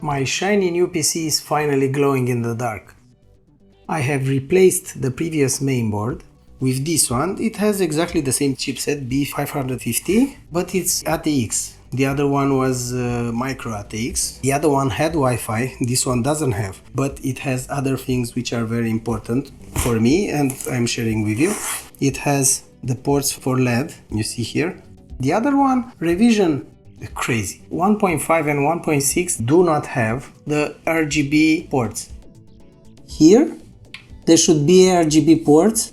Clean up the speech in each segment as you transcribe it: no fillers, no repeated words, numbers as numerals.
My shiny new PC is finally glowing in the dark. I have replaced the previous mainboard with this one. It has exactly the same chipset, B550, but it's ATX. The other one was micro ATX. The other one had Wi-Fi, this one doesn't have, but it has other things which are very important for me and I'm sharing with you. It has the ports for LED, you see here. The other one, revision, crazy. 1.5 and 1.6 do not have the RGB ports. Here, there should be RGB ports,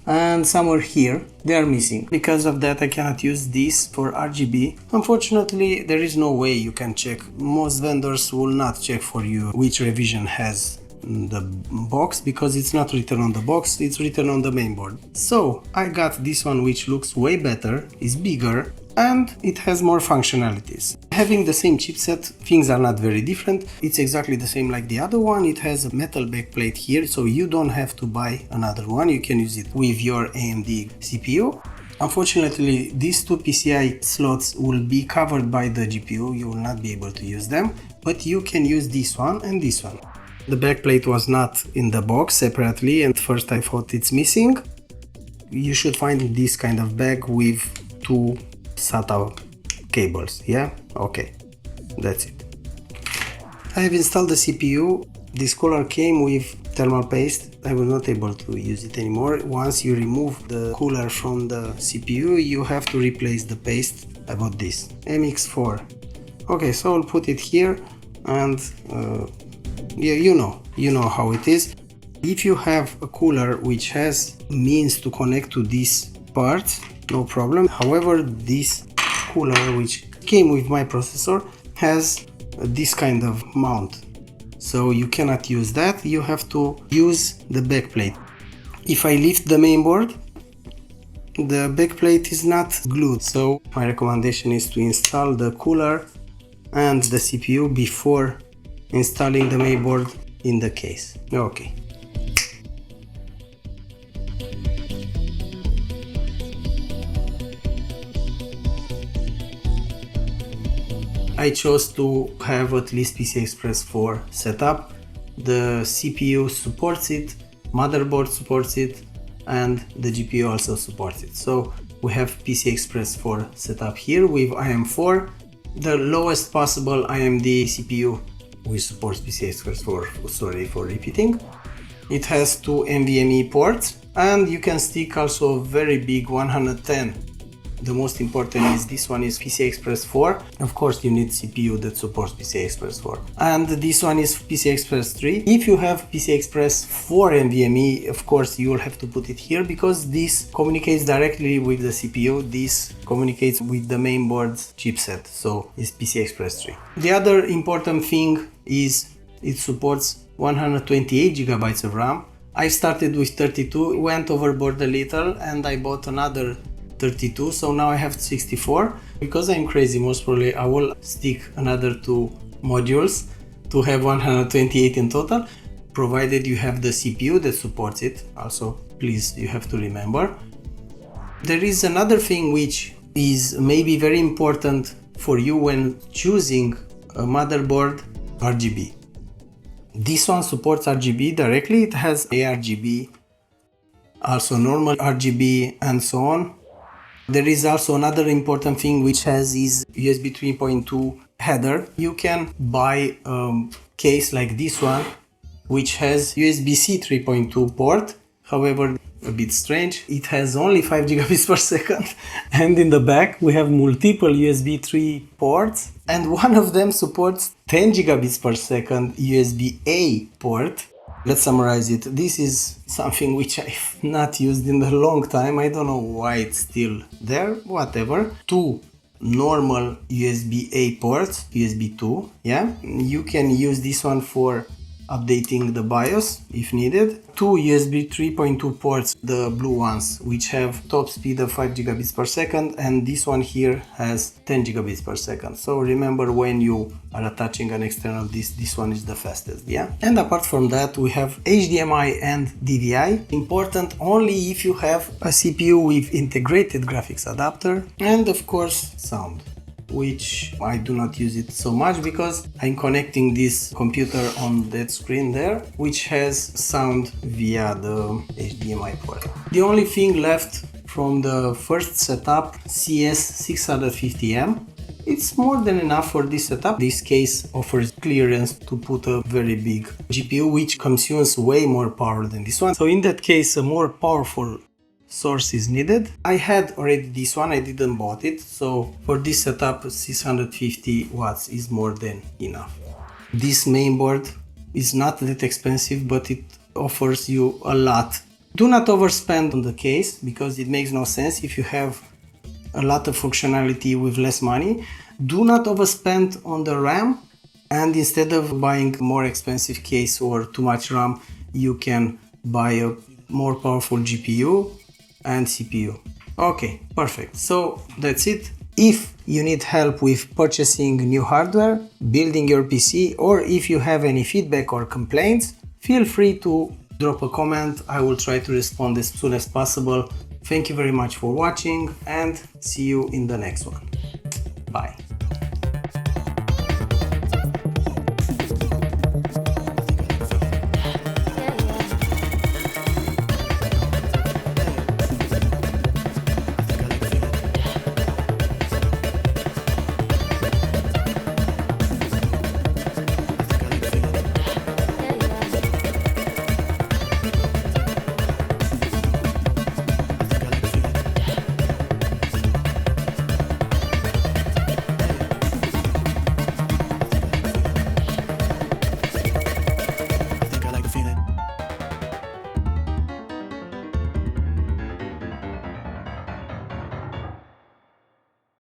and somewhere here they are missing. Because of that I cannot use this for RGB. Unfortunately, there is no way you can check. Most vendors will not check for you which revision has the box, because it's not written on the box, it's written on the mainboard. So I got this one, which looks way better, is bigger, and it has more functionalities. Having the same chipset, things are not very different. It's exactly the same like the other one. It has a metal backplate here, so you don't have to buy another one. You can use it with your AMD CPU. Unfortunately, these two PCI slots will be covered by the GPU. You will not be able to use them, but you can use this one and this one. The backplate was not in the box separately, and first I thought it's missing. You should find this kind of bag with two SATA cables, yeah? Okay, that's it. I have installed the CPU. This cooler came with thermal paste. I was not able to use it anymore. Once you remove the cooler from the CPU, you have to replace the paste. I bought this, MX4. Okay, so I'll put it here, and yeah, you know how it is. If you have a cooler which has means to connect to this part, no problem. However, this cooler which came with my processor has this kind of mount, so you cannot use that. You have to use the backplate. If I lift the mainboard, the backplate is not glued, so my recommendation is to install the cooler and the CPU before installing the mainboard in the case. Okay. I chose to have at least PCI Express 4 set up. The CPU supports it, motherboard supports it, and the GPU also supports it. So we have PCI Express 4 set up here with IM4, the lowest possible AMD CPU which supports PCI Express 4, sorry for repeating. It has two NVMe ports, and you can stick also a very big 110. The most important is this one is PCI Express 4. Of course, you need CPU that supports PCI Express 4. And this one is PCI Express 3. If you have PCI Express 4 NVMe, of course, you will have to put it here, because this communicates directly with the CPU. This communicates with the mainboard's chipset, so it's PCI Express 3. The other important thing is it supports 128 GB of RAM. I started with 32, went overboard a little, and I bought another 32, so now I have 64. Because I'm crazy, most probably I will stick another two modules to have 128 in total, provided you have the CPU that supports it. Also, please, you have to remember. There is another thing which is maybe very important for you when choosing a motherboard: RGB. This one supports RGB directly. It has ARGB, also normal RGB, and so on. There is also another important thing which has is USB 3.2 header. You can buy a case like this one which has USB-C 3.2 port. However, a bit strange, it has only 5 gigabits per second, and in the back we have multiple USB 3 ports, and one of them supports 10 gigabits per second USB-A port. Let's summarize it. This is something which I've not used in a long time. I don't know why it's still there, whatever. Two normal USB-A ports, USB 2, yeah. You can use this one for updating the BIOS if needed. Two USB 3.2 ports, the blue ones, which have top speed of 5 gigabits per second, and this one here has 10 gigabits per second. So remember, when you are attaching an external disk, this one is the fastest, yeah? And apart from that, we have HDMI and DVI, important only if you have a CPU with integrated graphics adapter, and of course sound. which I do not use it so much because I'm connecting this computer on that screen there, which has sound via the HDMI port. The only thing left from the first setup, CS650M, it's more than enough for this setup. This case offers clearance to put a very big GPU, which consumes way more power than this one. So in that case, a more powerful source is needed. I had already this one, I didn't bought it. So for this setup, 650 watts is more than enough. This mainboard is not that expensive, but it offers you a lot. Do not overspend on the case because it makes no sense if you have a lot of functionality with less money. Do not overspend on the RAM, and instead of buying a more expensive case or too much RAM, you can buy a more powerful GPU and CPU. Okay, perfect. So that's it. If you need help with purchasing new hardware, building your PC, or if you have any feedback or complaints, feel free to drop a comment. I will try to respond as soon as possible. Thank you very much for watching and see you in the next one. Bye.